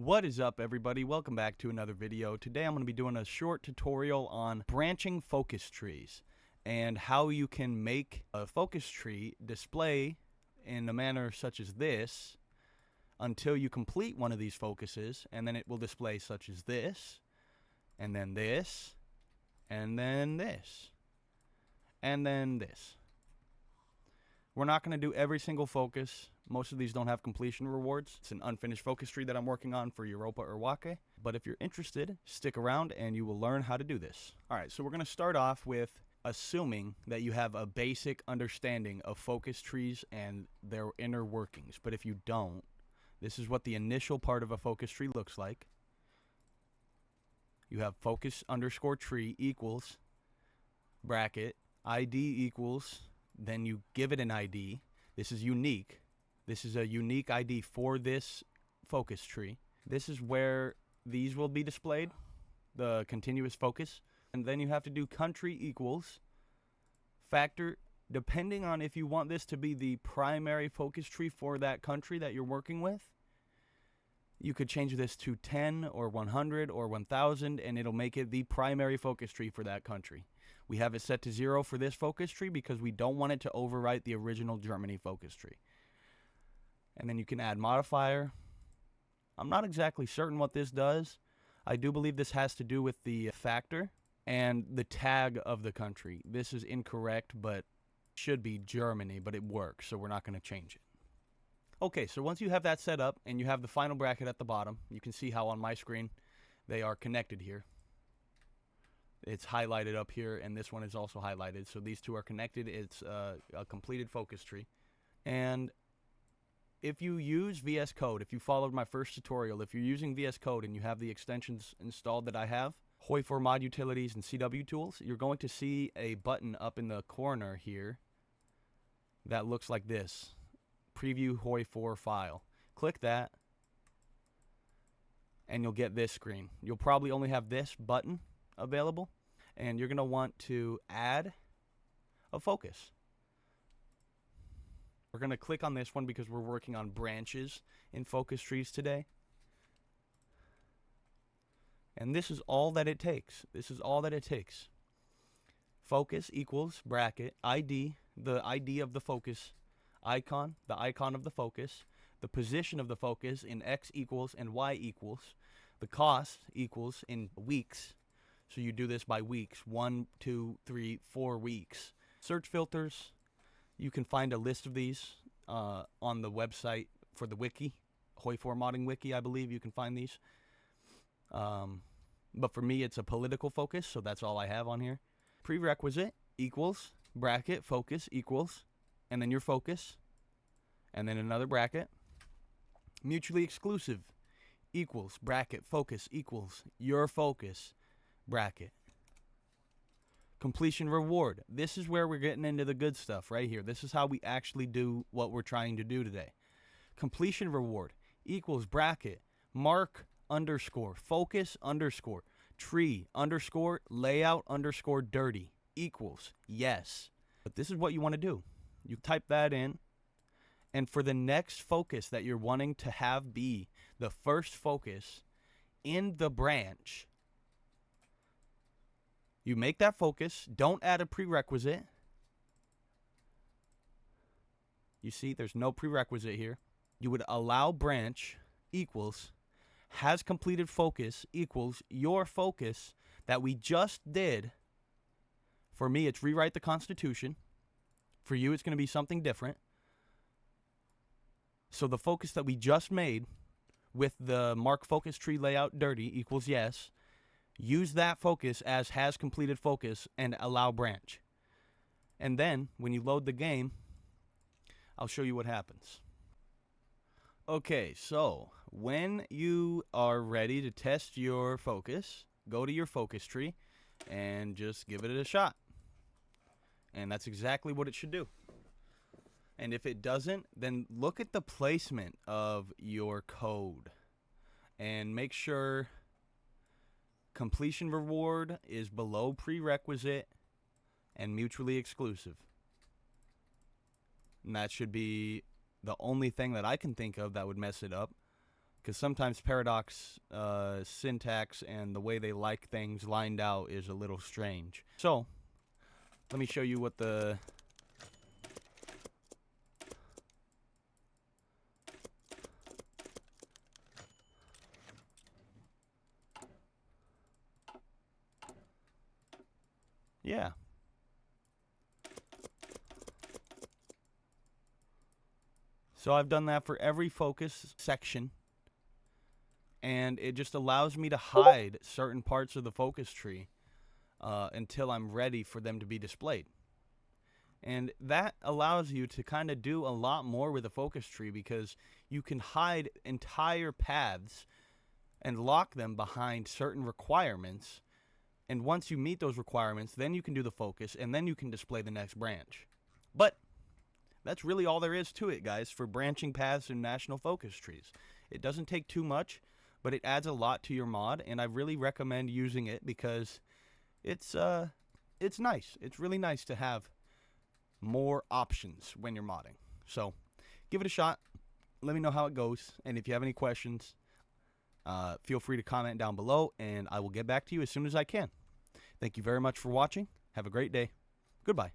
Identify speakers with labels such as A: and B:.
A: What is up, everybody? Welcome back to another video. Today I'm going to be doing a short tutorial on branching focus trees and how you can make a focus tree display in a manner such as this until you complete one of these focuses, and then it will display such as this, and then this, and then this, and then this. We're not going to do every single focus. Most of these don't have completion rewards. It's an unfinished focus tree that I'm working on for Europa or Wake. But if you're interested, stick around and you will learn how to do this. Alright, so we're going to start off with assuming that you have a basic understanding of focus trees and their inner workings. But if you don't, this is what the initial part of a focus tree looks like. You have focus underscore tree equals bracket ID equals, then you give it an ID. This is unique. This is a unique ID for this focus tree. This is where these will be displayed, the continuous focus. And then you have to do country equals factor, depending on if you want this to be the primary focus tree for that country that you're working with. You could change this to 10 or 100 or 1000 and it'll make it the primary focus tree for that country. We have it set to 0 for this focus tree because we don't want it to overwrite the original Germany focus tree. And then you can add modifier. I'm not exactly certain what this does. I do believe this has to do with the factor and the tag of the country. This is incorrect, but should be Germany, but it works, so we're not going to change it. Okay, so once you have that set up and you have the final bracket at the bottom, you can see how on my screen they are connected here. It's highlighted up here, and this one is also highlighted. So these two are connected. It's a completed focus tree. And if you use VS Code, if you followed my first tutorial, if you're using VS Code and you have the extensions installed that I have, HOI4 mod utilities and CW tools, you're going to see a button up in the corner here that looks like this. Preview HOI4 file. Click that and you'll get this screen. You'll probably only have this button available, and you're going to want to add a focus. We're going to click on this one because we're working on branches in focus trees today. And this is all that it takes. This is all that it takes. Focus equals bracket ID, the ID of the focus icon, the icon of the focus, the position of the focus in X equals and Y equals, the cost equals in weeks. So you do this by weeks, 1, 2, 3, 4 weeks. Search filters, you can find a list of these on the website for the wiki, HOI4 modding wiki, I believe you can find these. But for me, it's a political focus, so that's all I have on here. Prerequisite equals bracket focus equals, and then your focus, and then another bracket. Mutually exclusive equals bracket focus equals your focus bracket. Completion reward. This is where we're getting into the good stuff right here. This is how we actually do what we're trying to do today. Completion reward equals bracket mark underscore focus underscore tree underscore layout underscore dirty equals yes. But this is what you want to do. You type that in, and for the next focus that you're wanting to have be the first focus in the branch, you make that focus. Don't add a prerequisite. You see, there's no prerequisite here. You would allow branch equals has completed focus equals your focus that we just did. For me, it's rewrite the Constitution. For you, it's going to be something different. So the focus that we just made with the mark focus tree layout dirty equals yes. Use that focus as has completed focus and allow branch. And then when you load the game, I'll show you what happens. Okay, so when you are ready to test your focus, go to your focus tree and just give it a shot. And that's exactly what it should do. And if it doesn't, then look at the placement of your code and make sure completion reward is below prerequisite and mutually exclusive. And that should be the only thing that I can think of that would mess it up. because sometimes Paradox syntax and the way they like things lined out is a little strange. So let me show you what the yeah. So I've done that for every focus section, and it just allows me to hide certain parts of the focus tree until I'm ready for them to be displayed. And that allows you to kind of do a lot more with a focus tree, because you can hide entire paths and lock them behind certain requirements. And once you meet those requirements, then you can do the focus, and then you can display the next branch. But that's really all there is to it, guys, for branching paths in national focus trees. It doesn't take too much, but it adds a lot to your mod, and I really recommend using it because it's nice. It's really nice to have more options when you're modding. So give it a shot. Let me know how it goes, and if you have any questions, feel free to comment down below, and I will get back to you as soon as I can. Thank you very much for watching. Have a great day. Goodbye.